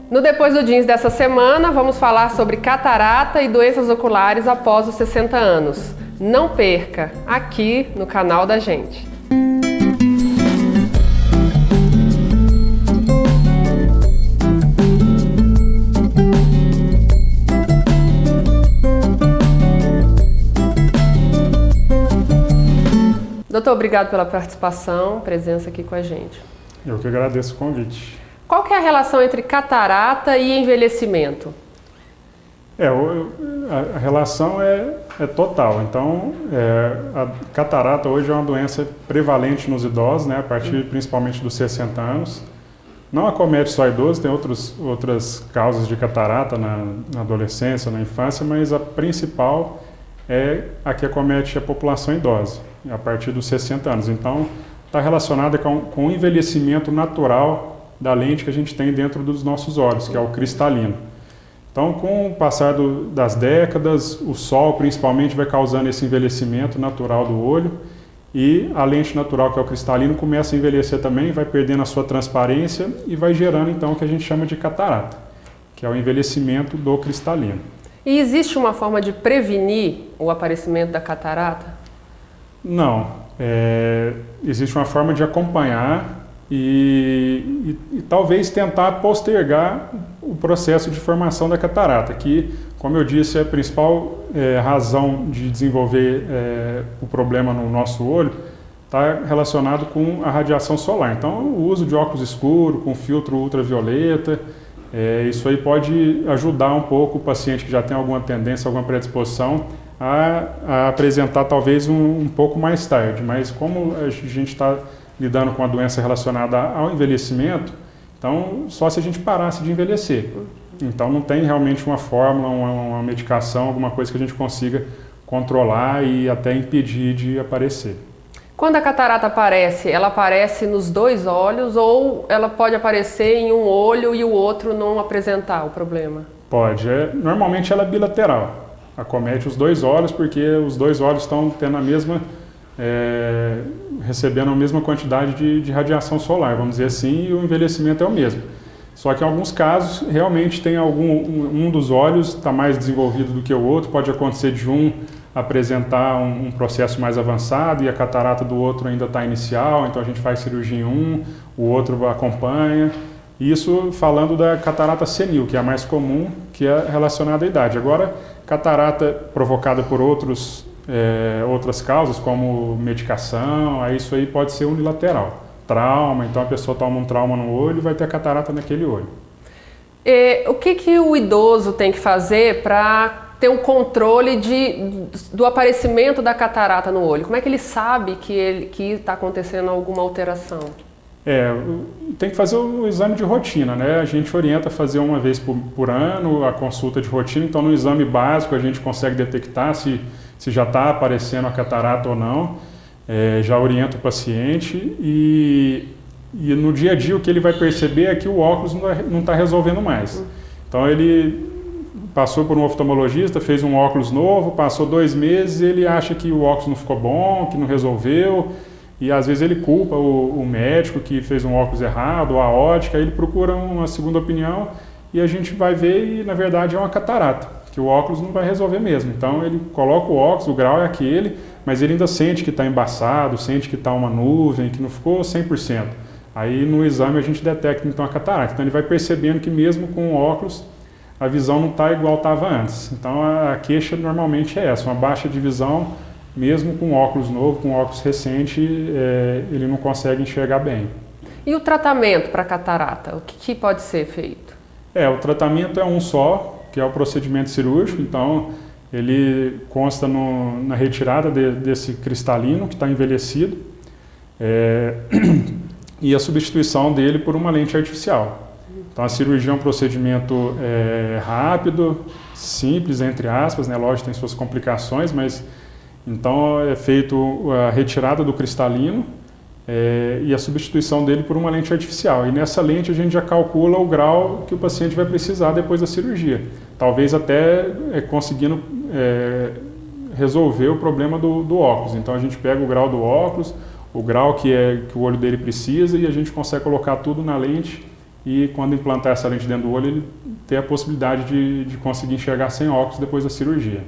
No Depois do Jeans dessa semana, vamos falar sobre catarata e doenças oculares após os 60 anos. Não perca, aqui no canal da gente. Doutor, obrigado pela participação, presença aqui com a gente. Eu que agradeço o convite. Qual que é a relação entre catarata e envelhecimento? A relação é total. Então, a catarata hoje é uma doença prevalente nos idosos, né, a partir principalmente dos 60 anos. Não acomete só idosos, tem outras causas de catarata na adolescência, na infância, mas a principal é a que acomete a população idosa, a partir dos 60 anos. Então, está relacionada com o envelhecimento natural da lente que a gente tem dentro dos nossos olhos, que é o cristalino. Então, com o passar das décadas, o sol principalmente vai causando esse envelhecimento natural do olho e a lente natural, que é o cristalino, começa a envelhecer também, vai perdendo a sua transparência e vai gerando então o que a gente chama de catarata, que é o envelhecimento do cristalino. E existe uma forma de prevenir o aparecimento da catarata? Não. Existe uma forma de acompanhar e talvez tentar postergar o processo de formação da catarata, que, como eu disse, é a principal razão de desenvolver o problema no nosso olho está relacionado com a radiação solar. Então, o uso de óculos escuros, com filtro ultravioleta, isso aí pode ajudar um pouco o paciente que já tem alguma tendência, alguma predisposição a apresentar talvez um pouco mais tarde. Mas como a gente está lidando com a doença relacionada ao envelhecimento, então só se a gente parasse de envelhecer. Então não tem realmente uma fórmula, uma medicação, alguma coisa que a gente consiga controlar e até impedir de aparecer. Quando a catarata aparece, ela aparece nos dois olhos ou ela pode aparecer em um olho e o outro não apresentar o problema? Pode. Normalmente ela é bilateral. Acomete os dois olhos porque os dois olhos estão tendo recebendo a mesma quantidade de radiação solar, vamos dizer assim, e o envelhecimento é o mesmo. Só que em alguns casos realmente tem um dos olhos está mais desenvolvido do que o outro, pode acontecer de um apresentar um processo mais avançado e a catarata do outro ainda está inicial, então a gente faz cirurgia em o outro acompanha. Isso falando da catarata senil, que é a mais comum, que é relacionada à idade. Agora, catarata provocada por outras causas, como medicação, aí isso aí pode ser unilateral. Trauma, então a pessoa toma um trauma no olho e vai ter catarata naquele olho. O que o idoso tem que fazer para ter um controle do aparecimento da catarata no olho? Como é que ele sabe que está acontecendo alguma alteração? Tem que fazer o exame de rotina, né? A gente orienta a fazer uma vez por ano a consulta de rotina, então no exame básico a gente consegue detectar se já está aparecendo a catarata ou não, já orienta o paciente e no dia a dia o que ele vai perceber é que o óculos não está resolvendo mais. Então ele passou por um oftalmologista, fez um óculos novo, passou 2 meses e ele acha que o óculos não ficou bom, que não resolveu. E às vezes ele culpa o médico que fez um óculos errado, ou a ótica, aí ele procura uma segunda opinião e a gente vai ver e na verdade é uma catarata, que o óculos não vai resolver mesmo. Então ele coloca o óculos, o grau é aquele, mas ele ainda sente que está embaçado, sente que está uma nuvem, que não ficou 100%. Aí no exame a gente detecta então a catarata. Então ele vai percebendo que mesmo com o óculos a visão não está igual estava antes. Então a queixa normalmente é essa, uma baixa de visão. Mesmo com óculos novo, com óculos recente, ele não consegue enxergar bem. E o tratamento para catarata, o que pode ser feito? O tratamento é um só, que é o procedimento cirúrgico, então ele consta na retirada desse cristalino que está envelhecido e a substituição dele por uma lente artificial. Então a cirurgia é um procedimento rápido, simples, entre aspas, né? Lógico, tem suas complicações, mas então é feito a retirada do cristalino e a substituição dele por uma lente artificial. E nessa lente a gente já calcula o grau que o paciente vai precisar depois da cirurgia. Talvez até conseguindo resolver o problema do óculos. Então a gente pega o grau do óculos, o grau que o olho dele precisa e a gente consegue colocar tudo na lente e quando implantar essa lente dentro do olho, ele ter a possibilidade de conseguir enxergar sem óculos depois da cirurgia.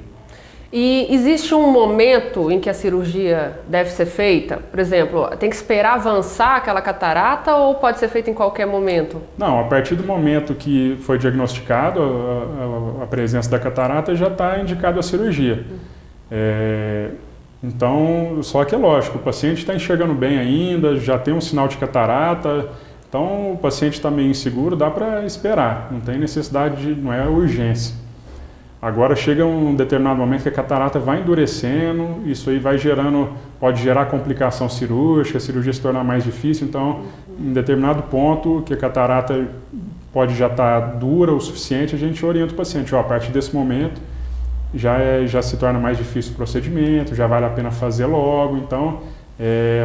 E existe um momento em que a cirurgia deve ser feita? Por exemplo, tem que esperar avançar aquela catarata ou pode ser feita em qualquer momento? Não, a partir do momento que foi diagnosticado a presença da catarata, já está indicado a cirurgia. Então, só que é lógico, o paciente está enxergando bem ainda, já tem um sinal de catarata, então o paciente está meio inseguro, dá para esperar, não tem necessidade, não é urgência. Agora chega um determinado momento que a catarata vai endurecendo, isso aí vai gerando, pode gerar complicação cirúrgica, a cirurgia se tornar mais difícil, então em determinado ponto que a catarata pode já estar dura o suficiente, a gente orienta o paciente, a partir desse momento já se torna mais difícil o procedimento, já vale a pena fazer logo, então,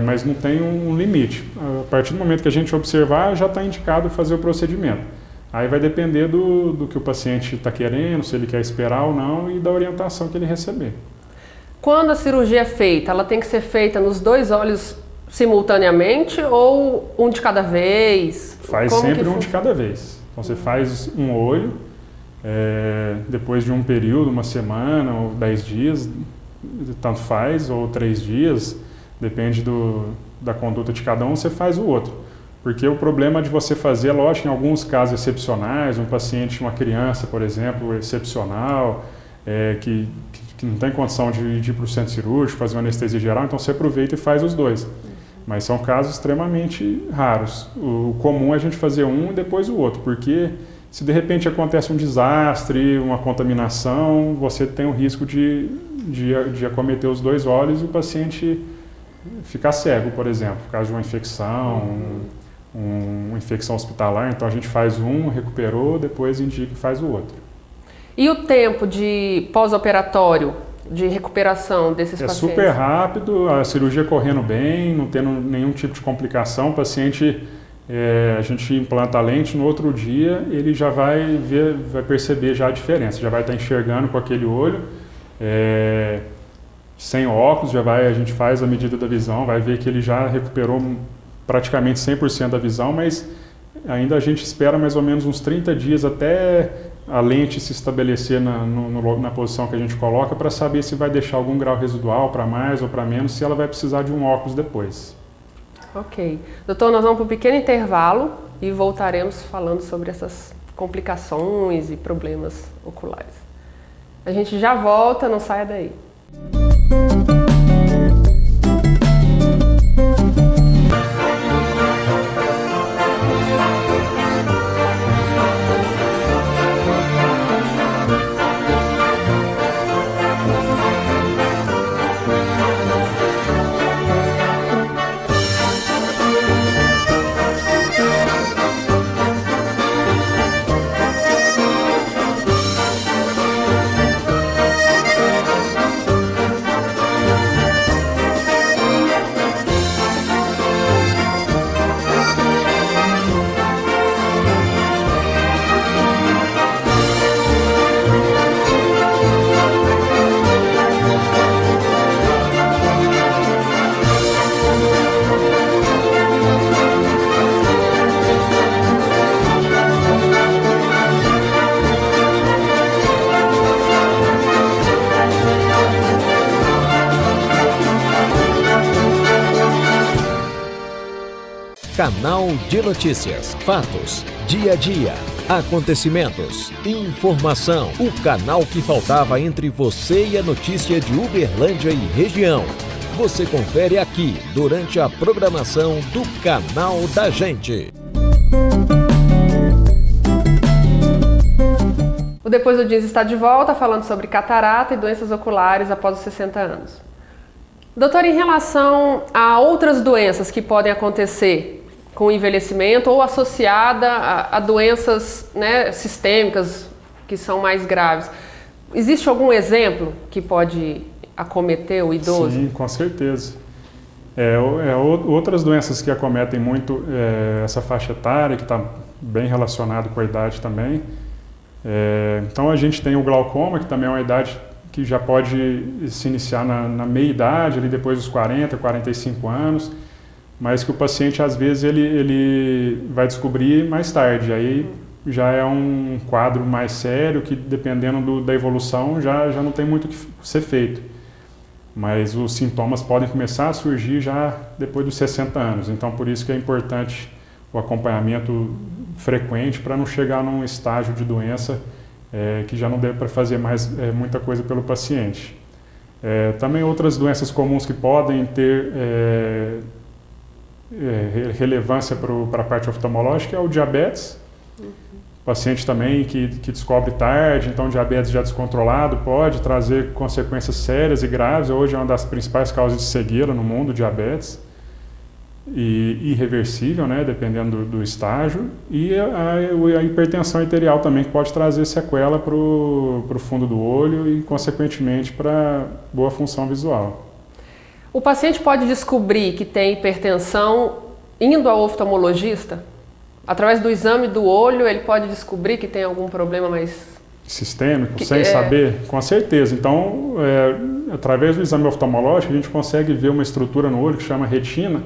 mas não tem um limite. A partir do momento que a gente observar, já está indicado fazer o procedimento. Aí vai depender do que o paciente está querendo, se ele quer esperar ou não e da orientação que ele receber. Quando a cirurgia é feita, ela tem que ser feita nos 2 olhos simultaneamente ou um de cada vez? Faz sempre um de cada vez. Então você faz um olho, depois de um período, uma semana ou 10 dias, tanto faz, ou 3 dias, depende da conduta de cada um, você faz o outro. Porque o problema de você fazer, lógico, em alguns casos excepcionais, um paciente, uma criança, por exemplo, excepcional, que não tem condição de ir para o centro cirúrgico, fazer uma anestesia geral, então você aproveita e faz os 2. Mas são casos extremamente raros. O comum é a gente fazer um e depois o outro, porque se de repente acontece um desastre, uma contaminação, você tem o risco de acometer os 2 olhos e o paciente ficar cego, por exemplo, por causa de uma infecção, uma infecção hospitalar, então a gente faz um, recuperou, depois indica e faz o outro. E o tempo de pós-operatório, de recuperação desses pacientes? É super rápido, a cirurgia correndo bem, não tendo nenhum tipo de complicação, o paciente, a gente implanta a lente, no outro dia ele já vai perceber já a diferença, já vai estar enxergando com aquele olho, sem óculos, a gente faz a medida da visão, vai ver que ele já recuperou praticamente 100% da visão, mas ainda a gente espera mais ou menos uns 30 dias até a lente se estabelecer na posição que a gente coloca para saber se vai deixar algum grau residual para mais ou para menos, se ela vai precisar de um óculos depois. Ok. Doutor, nós vamos para um pequeno intervalo e voltaremos falando sobre essas complicações e problemas oculares. A gente já volta, não saia daí. Canal de Notícias, fatos, dia a dia, acontecimentos, informação. O canal que faltava entre você e a notícia de Uberlândia e região. Você confere aqui durante a programação do Canal da Gente. O Depois do Jeans está de volta falando sobre catarata e doenças oculares após os 60 anos. Doutor, em relação a outras doenças que podem acontecer com o envelhecimento ou associada a doenças, né, sistêmicas que são mais graves, existe algum exemplo que pode acometer o idoso? Sim, com certeza. Outras doenças que acometem muito essa faixa etária, que está bem relacionado com a idade também. Então a gente tem o glaucoma, que também é uma idade que já pode se iniciar na meia-idade, ali depois dos 40, 45 anos. mas que o paciente às vezes ele vai descobrir mais tarde. Aí já é um quadro mais sério que, dependendo da evolução, já não tem muito o que ser feito. Mas os sintomas podem começar a surgir já depois dos 60 anos. Então, por isso que é importante o acompanhamento frequente para não chegar num estágio de doença que já não dê para fazer mais muita coisa pelo paciente. Também outras doenças comuns que podem ter relevância para a parte oftalmológica é o diabetes. Paciente também que descobre tarde, então diabetes já descontrolado pode trazer consequências sérias e graves. Hoje é uma das principais causas de cegueira no mundo, diabetes. E irreversível, né, dependendo do estágio. E a hipertensão arterial também, que pode trazer sequela para o fundo do olho e, consequentemente, para boa função visual. O paciente pode descobrir que tem hipertensão indo ao oftalmologista? Através do exame do olho, ele pode descobrir que tem algum problema mais sistêmico, sem saber? Com certeza. Então, através do exame oftalmológico, a gente consegue ver uma estrutura no olho que chama retina,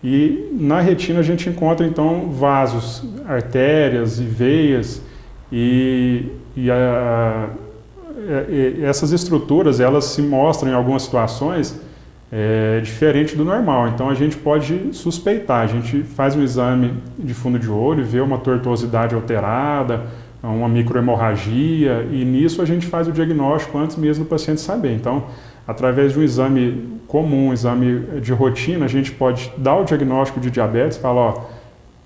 e na retina a gente encontra, então, vasos, artérias e veias, e essas estruturas, elas se mostram em algumas situações diferente do normal. Então a gente pode suspeitar, a gente faz um exame de fundo de olho, vê uma tortuosidade alterada, uma microhemorragia, e nisso a gente faz o diagnóstico antes mesmo do paciente saber. Então, através de um exame comum, um exame de rotina, a gente pode dar o diagnóstico de diabetes, falar,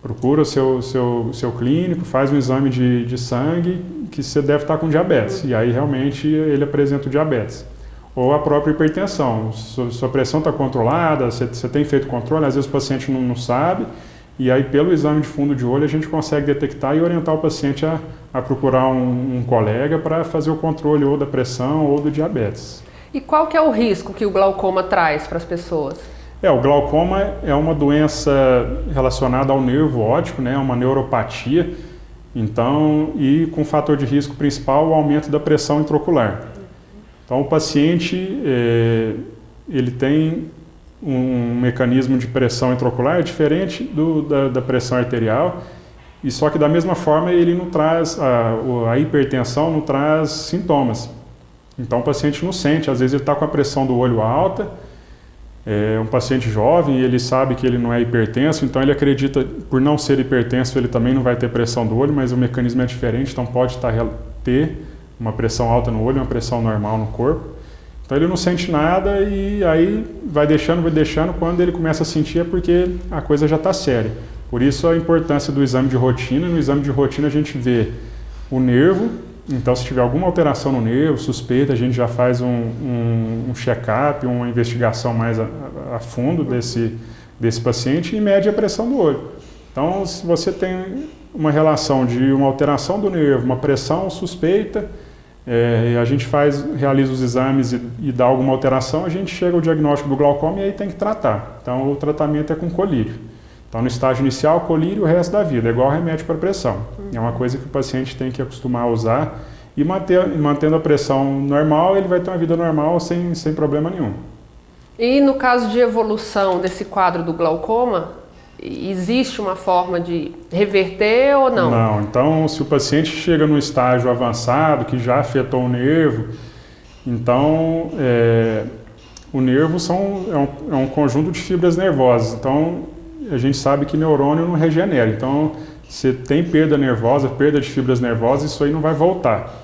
procura o seu clínico, faz um exame de sangue que você deve estar com diabetes, e aí realmente ele apresenta o diabetes. Ou a própria hipertensão, sua pressão está controlada, você tem feito controle, às vezes o paciente não sabe, e aí pelo exame de fundo de olho a gente consegue detectar e orientar o paciente a procurar um colega para fazer o controle ou da pressão ou do diabetes. E qual que é o risco que o glaucoma traz para as pessoas? O glaucoma é uma doença relacionada ao nervo óptico, né, uma neuropatia, então, e com fator de risco principal o aumento da pressão intraocular. Então, o paciente ele tem um mecanismo de pressão intraocular diferente da pressão arterial, e só que da mesma forma ele não traz, a hipertensão não traz sintomas. Então, o paciente não sente, às vezes ele está com a pressão do olho alta, um paciente jovem, e ele sabe que ele não é hipertenso, então ele acredita, por não ser hipertenso, ele também não vai ter pressão do olho, mas o mecanismo é diferente, então pode ter uma pressão alta no olho, uma pressão normal no corpo. Então ele não sente nada e aí vai deixando, quando ele começa a sentir é porque a coisa já está séria. Por isso a importância do exame de rotina. No exame de rotina a gente vê o nervo, então se tiver alguma alteração no nervo, suspeita, a gente já faz um check-up, uma investigação mais a fundo desse paciente e mede a pressão do olho. Então se você tem uma relação de uma alteração do nervo, uma pressão suspeita, a gente realiza os exames e dá alguma alteração, a gente chega ao diagnóstico do glaucoma e aí tem que tratar. Então o tratamento é com colírio. Então no estágio inicial, colírio o resto da vida, é igual remédio para pressão. É uma coisa que o paciente tem que acostumar a usar e mantendo a pressão normal, ele vai ter uma vida normal sem problema nenhum. E no caso de evolução desse quadro do glaucoma, existe uma forma de reverter ou não? Não, então se o paciente chega num estágio avançado, que já afetou o nervo, então o nervo é um conjunto de fibras nervosas, então a gente sabe que neurônio não regenera, então se tem perda nervosa, perda de fibras nervosas, isso aí não vai voltar.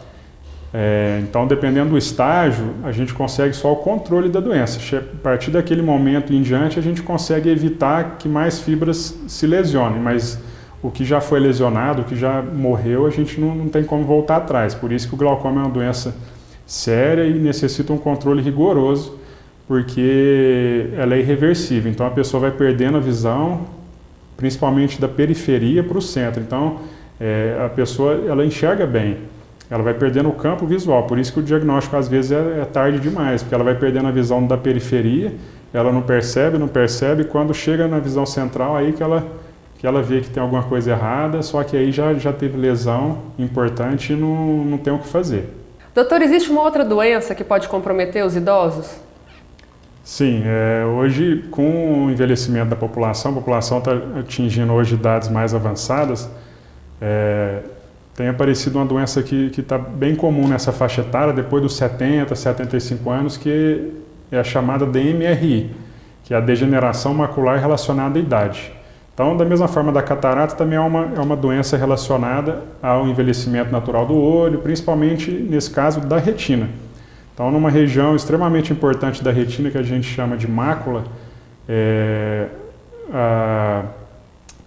Então, dependendo do estágio, a gente consegue só o controle da doença. A partir daquele momento em diante, a gente consegue evitar que mais fibras se lesionem, mas o que já foi lesionado, o que já morreu, a gente não tem como voltar atrás. Por isso que o glaucoma é uma doença séria e necessita um controle rigoroso, porque ela é irreversível. Então, a pessoa vai perdendo a visão, principalmente da periferia para o centro. Então, a pessoa ela enxerga bem. Ela vai perdendo o campo visual, por isso que o diagnóstico às vezes é tarde demais, porque ela vai perdendo a visão da periferia, ela não percebe, quando chega na visão central, aí que ela vê que tem alguma coisa errada, só que aí já teve lesão importante e não tem o que fazer. Doutor, existe uma outra doença que pode comprometer os idosos? Sim, hoje com o envelhecimento da população, a população está atingindo hoje idades mais avançadas, tem aparecido uma doença que está bem comum nessa faixa etária, depois dos 70, 75 anos, que é a chamada DMRI, que é a degeneração macular relacionada à idade. Então, da mesma forma da catarata, também é uma doença relacionada ao envelhecimento natural do olho, principalmente, nesse caso, da retina. Então, numa região extremamente importante da retina, que a gente chama de mácula,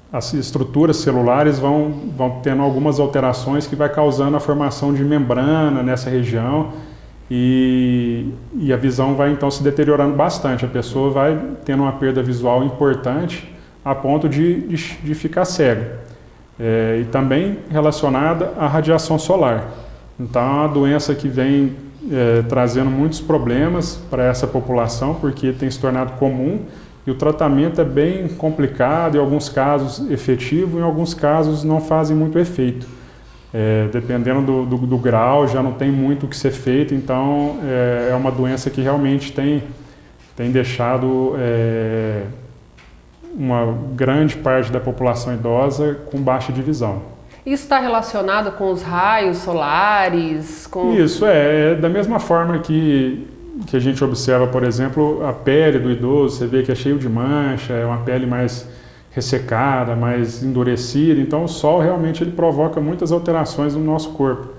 as estruturas celulares vão tendo algumas alterações que vai causando a formação de membrana nessa região e a visão vai então se deteriorando bastante. A pessoa vai tendo uma perda visual importante a ponto de ficar cega. E também relacionada à radiação solar. Então, é uma doença que vem trazendo muitos problemas para essa população, porque tem se tornado comum e o tratamento é bem complicado, em alguns casos efetivo, em alguns casos não fazem muito efeito. Dependendo do grau, já não tem muito o que ser feito, então é uma doença que realmente tem deixado uma grande parte da população idosa com baixa de visão. Isso está relacionado com os raios solares? Isso, da mesma forma que a gente observa, por exemplo, a pele do idoso, você vê que é cheio de mancha, é uma pele mais ressecada, mais endurecida, então o sol realmente ele provoca muitas alterações no nosso corpo.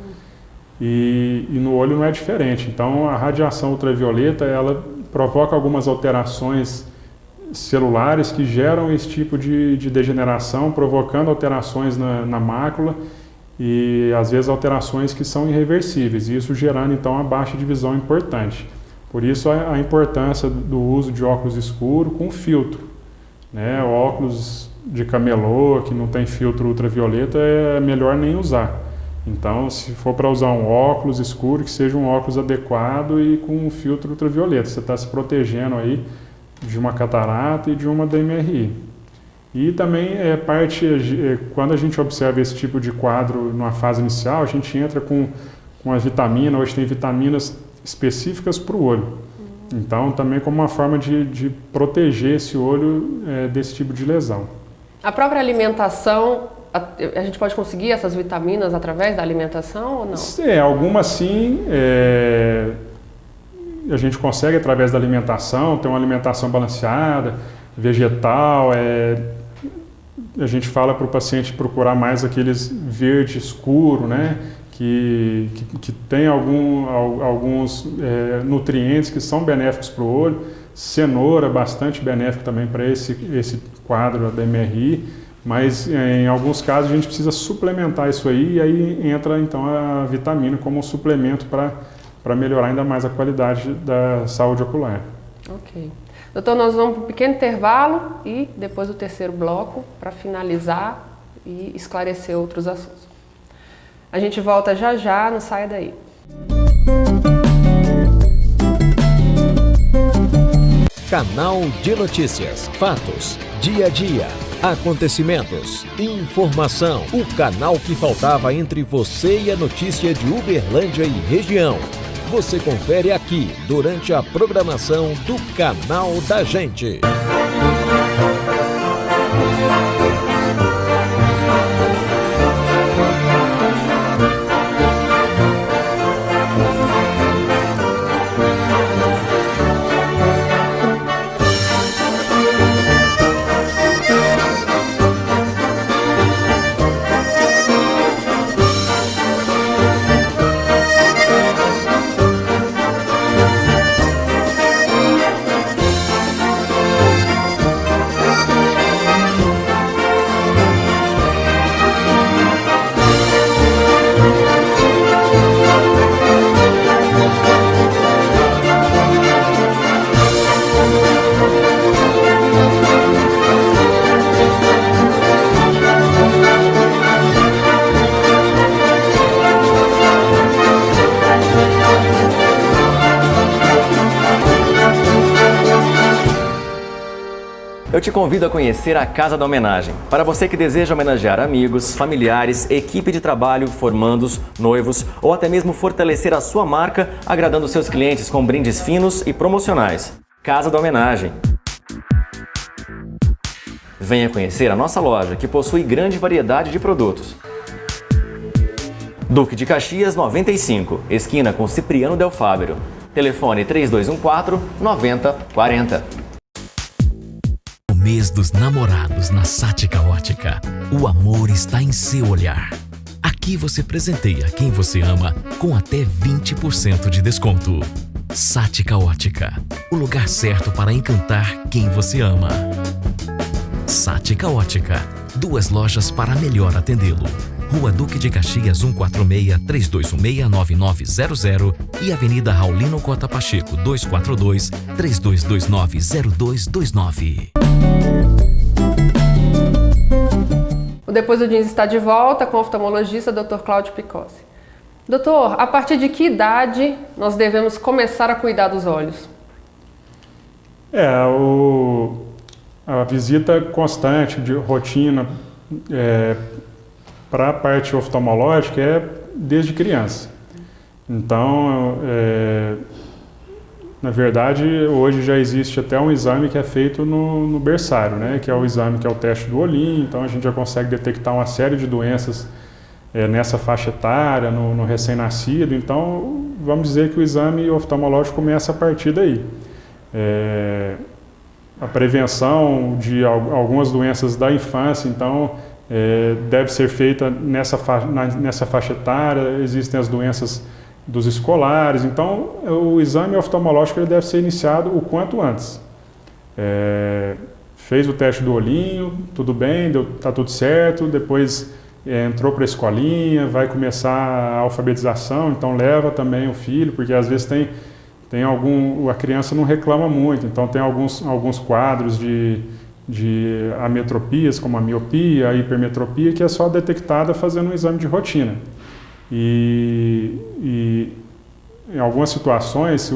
E no olho não é diferente, então a radiação ultravioleta ela provoca algumas alterações celulares que geram esse tipo de degeneração, provocando alterações na mácula e às vezes alterações que são irreversíveis, e isso gerando então uma baixa de visão importante. Por isso a importância do uso de óculos escuros com filtro, né? Óculos de camelô que não tem filtro ultravioleta é melhor nem usar. Então, se for para usar um óculos escuro, que seja um óculos adequado e com um filtro ultravioleta, você está se protegendo aí de uma catarata e de uma DMRI. E também quando a gente observa esse tipo de quadro numa fase inicial, a gente entra com a vitamina, hoje tem vitaminas específicas para o olho. Então, também como uma forma de proteger esse olho desse tipo de lesão. A própria alimentação, a gente pode conseguir essas vitaminas através da alimentação ou não? Algumas sim. A gente consegue através da alimentação, ter uma alimentação balanceada, vegetal. A gente fala para o paciente procurar mais aqueles verde escuro, né? Que tem alguns nutrientes que são benéficos para o olho. Cenoura, bastante benéfico também para esse quadro da MRI, mas em alguns casos a gente precisa suplementar isso aí, e aí entra então a vitamina como um suplemento para melhorar ainda mais a qualidade da saúde ocular. Ok. Doutor, nós vamos para um pequeno intervalo e depois o terceiro bloco para finalizar e esclarecer outros assuntos. A gente volta já já, não saia daí. Canal de Notícias, fatos, dia a dia, acontecimentos, informação. O canal que faltava entre você e a notícia de Uberlândia e região. Você confere aqui durante a programação do Canal da Gente. Eu te convido a conhecer a Casa da Homenagem. Para você que deseja homenagear amigos, familiares, equipe de trabalho, formandos, noivos ou até mesmo fortalecer a sua marca, agradando seus clientes com brindes finos e promocionais. Casa da Homenagem. Venha conhecer a nossa loja, que possui grande variedade de produtos. Duque de Caxias 95, esquina com Cipriano Del Fábio. Telefone 3214-9040. O mês dos namorados na Sática Ótica. O amor está em seu olhar. Aqui você presenteia quem você ama com até 20% de desconto. Sática Ótica, o lugar certo para encantar quem você ama. Sática Ótica, 2 lojas para melhor atendê-lo. Rua Duque de Caxias 146, 3216-9900 e Avenida Raulino Cota Pacheco 242, 3229-0229. O Depois do Jeans está de volta com o oftalmologista Dr. Cláudio Picossi. Doutor, a partir de que idade nós devemos começar a cuidar dos olhos? A visita constante de rotina para a parte oftalmológica é desde criança. Então, na verdade, hoje já existe até um exame que é feito no berçário, né? Que é o exame que é o teste do olhinho. Então, a gente já consegue detectar uma série de doenças nessa faixa etária, no recém-nascido. Então, vamos dizer que o exame oftalmológico começa a partir daí. A prevenção de algumas doenças da infância, então, deve ser feita nessa faixa etária. Existem as doenças dos escolares, então o exame oftalmológico ele deve ser iniciado o quanto antes. Fez o teste do olhinho, tudo bem, está tudo certo, depois entrou para a escolinha, vai começar a alfabetização, então leva também o filho, porque às vezes a criança não reclama muito, então tem alguns quadros de ametropias, como a miopia, a hipermetropia, que é só detectada fazendo um exame de rotina. E em algumas situações,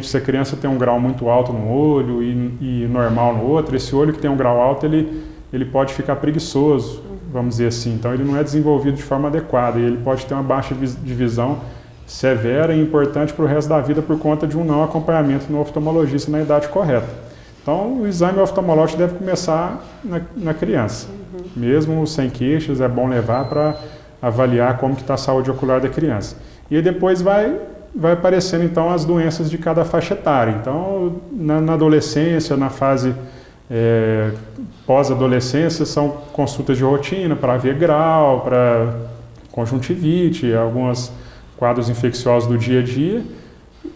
se a criança tem um grau muito alto num olho e normal no outro, esse olho que tem um grau alto, ele pode ficar preguiçoso, vamos dizer assim. Então ele não é desenvolvido de forma adequada e ele pode ter uma baixa de visão severa e importante para o resto da vida por conta de um não acompanhamento no oftalmologista na idade correta. Então o exame oftalmológico deve começar na criança. Mesmo sem queixas, é bom levar para avaliar como que está a saúde ocular da criança. E aí depois vai aparecendo então as doenças de cada faixa etária. Então na adolescência, na fase pós-adolescência, são consultas de rotina para ver grau, para conjuntivite, alguns quadros infecciosos do dia a dia.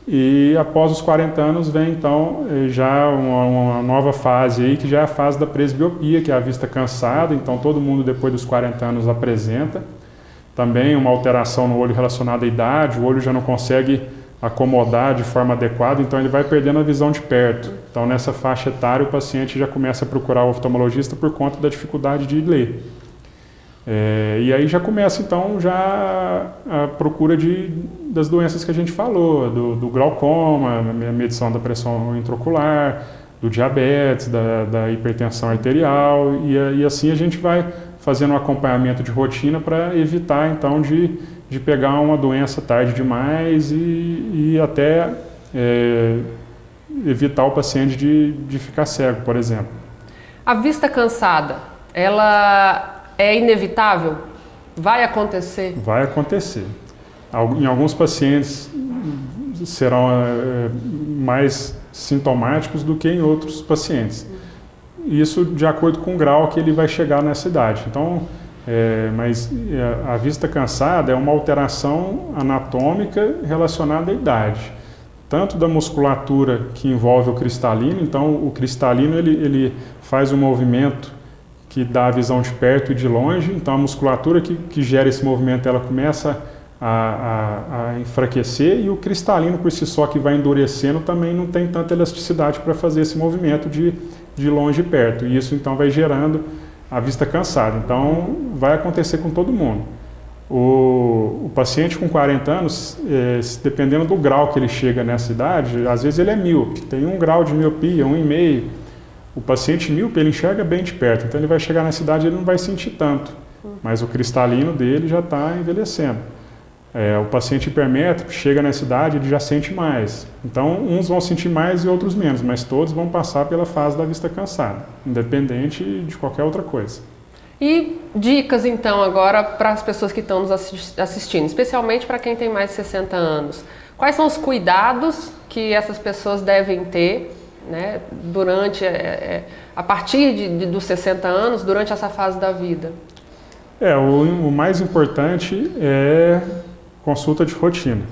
E após os 40 anos vem então já uma nova fase aí, que já é a fase da presbiopia, que é a vista cansada. Então todo mundo depois dos 40 anos apresenta. Também uma alteração no olho relacionada à idade, o olho já não consegue acomodar de forma adequada, então ele vai perdendo a visão de perto. Então nessa faixa etária o paciente já começa a procurar o oftalmologista por conta da dificuldade de ler. E aí já começa então já a procura das doenças que a gente falou, do glaucoma, a medição da pressão intraocular, do diabetes, da hipertensão arterial, e assim a gente vai fazendo um acompanhamento de rotina para evitar então de pegar uma doença tarde demais e até evitar o paciente de ficar cego, por exemplo. A vista cansada, ela é inevitável? Vai acontecer? Vai acontecer. Em alguns pacientes serão mais sintomáticos do que em outros pacientes. Isso de acordo com o grau que ele vai chegar nessa idade. Então, mas a vista cansada é uma alteração anatômica relacionada à idade. Tanto da musculatura que envolve o cristalino, então o cristalino ele faz um movimento que dá a visão de perto e de longe, então a musculatura que gera esse movimento ela começa a enfraquecer e o cristalino por si só que vai endurecendo também não tem tanta elasticidade para fazer esse movimento de longe e perto, e isso então vai gerando a vista cansada. Então vai acontecer com todo mundo. O paciente com 40 anos, dependendo do grau que ele chega nessa idade, às vezes ele é míope, tem 1 grau de miopia, 1,5. O paciente míope ele enxerga bem de perto, então ele vai chegar nessa idade e ele não vai sentir tanto, mas o cristalino dele já está envelhecendo. O paciente hipermétrico chega nessa idade, ele já sente mais. Então, uns vão sentir mais e outros menos, mas todos vão passar pela fase da vista cansada, independente de qualquer outra coisa. E dicas, então, agora para as pessoas que estão nos assistindo, especialmente para quem tem mais de 60 anos. Quais são os cuidados que essas pessoas devem ter, né, durante, a partir dos 60 anos, durante essa fase da vida? O mais importante é consulta de rotina,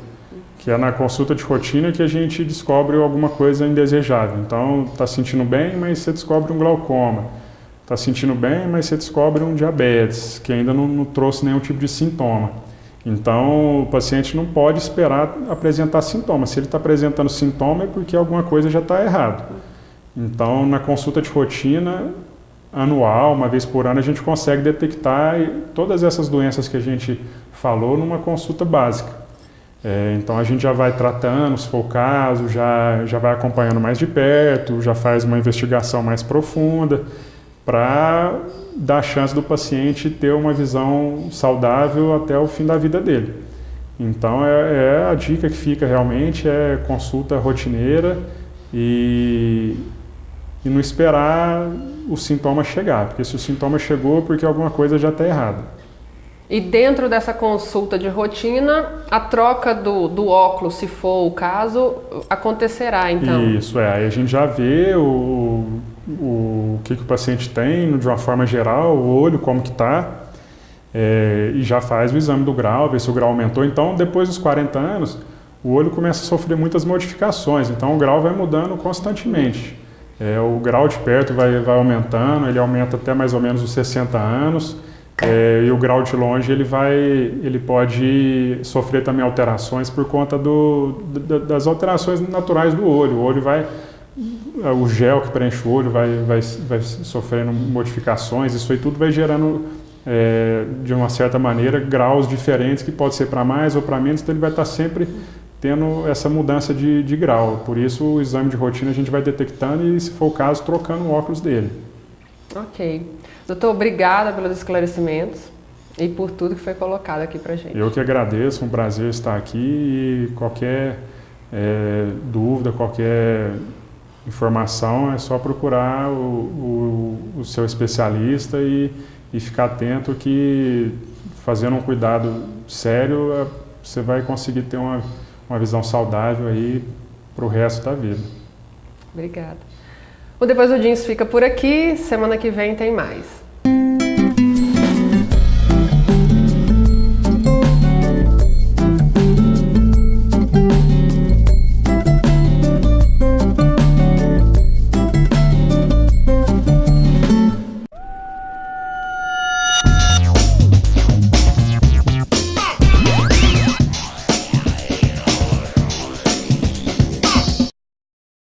que é na consulta de rotina que a gente descobre alguma coisa indesejável. Então, está sentindo bem, mas você descobre um glaucoma. Está sentindo bem, mas você descobre um diabetes, que ainda não trouxe nenhum tipo de sintoma. Então, o paciente não pode esperar apresentar sintomas. Se ele está apresentando sintoma é porque alguma coisa já está errada. Então, na consulta de rotina anual, uma vez por ano, a gente consegue detectar todas essas doenças que a gente falou numa consulta básica. Então, a gente já vai tratando, se for o caso, já vai acompanhando mais de perto, já faz uma investigação mais profunda, para dar a chance do paciente ter uma visão saudável até o fim da vida dele. Então, a dica que fica realmente é consulta rotineira e não esperar o sintoma chegar, porque se o sintoma chegou, é porque alguma coisa já está errada. E dentro dessa consulta de rotina, a troca do óculos, se for o caso, acontecerá, então? Isso, aí a gente já vê o que o paciente tem, de uma forma geral, o olho, como que está, e já faz o exame do grau, ver se o grau aumentou. Então, depois dos 40 anos, o olho começa a sofrer muitas modificações, então o grau vai mudando constantemente. O grau de perto vai aumentando, ele aumenta até mais ou menos os 60 anos, e o grau de longe ele pode sofrer também alterações por conta das alterações naturais do olho. O olho o gel que preenche o olho vai sofrendo modificações, isso aí tudo vai gerando, de uma certa maneira, graus diferentes, que pode ser para mais ou para menos, então ele vai estar sempre tendo essa mudança de grau. Por isso, o exame de rotina a gente vai detectando e, se for o caso, trocando o óculos dele. Ok. Doutor, obrigada pelos esclarecimentos e por tudo que foi colocado aqui pra gente. Eu que agradeço, um prazer estar aqui, e qualquer dúvida, qualquer informação é só procurar o seu especialista e ficar atento, que fazendo um cuidado sério você vai conseguir ter uma visão saudável aí para o resto da vida. Obrigada. O Depois do Jeans fica por aqui, semana que vem tem mais.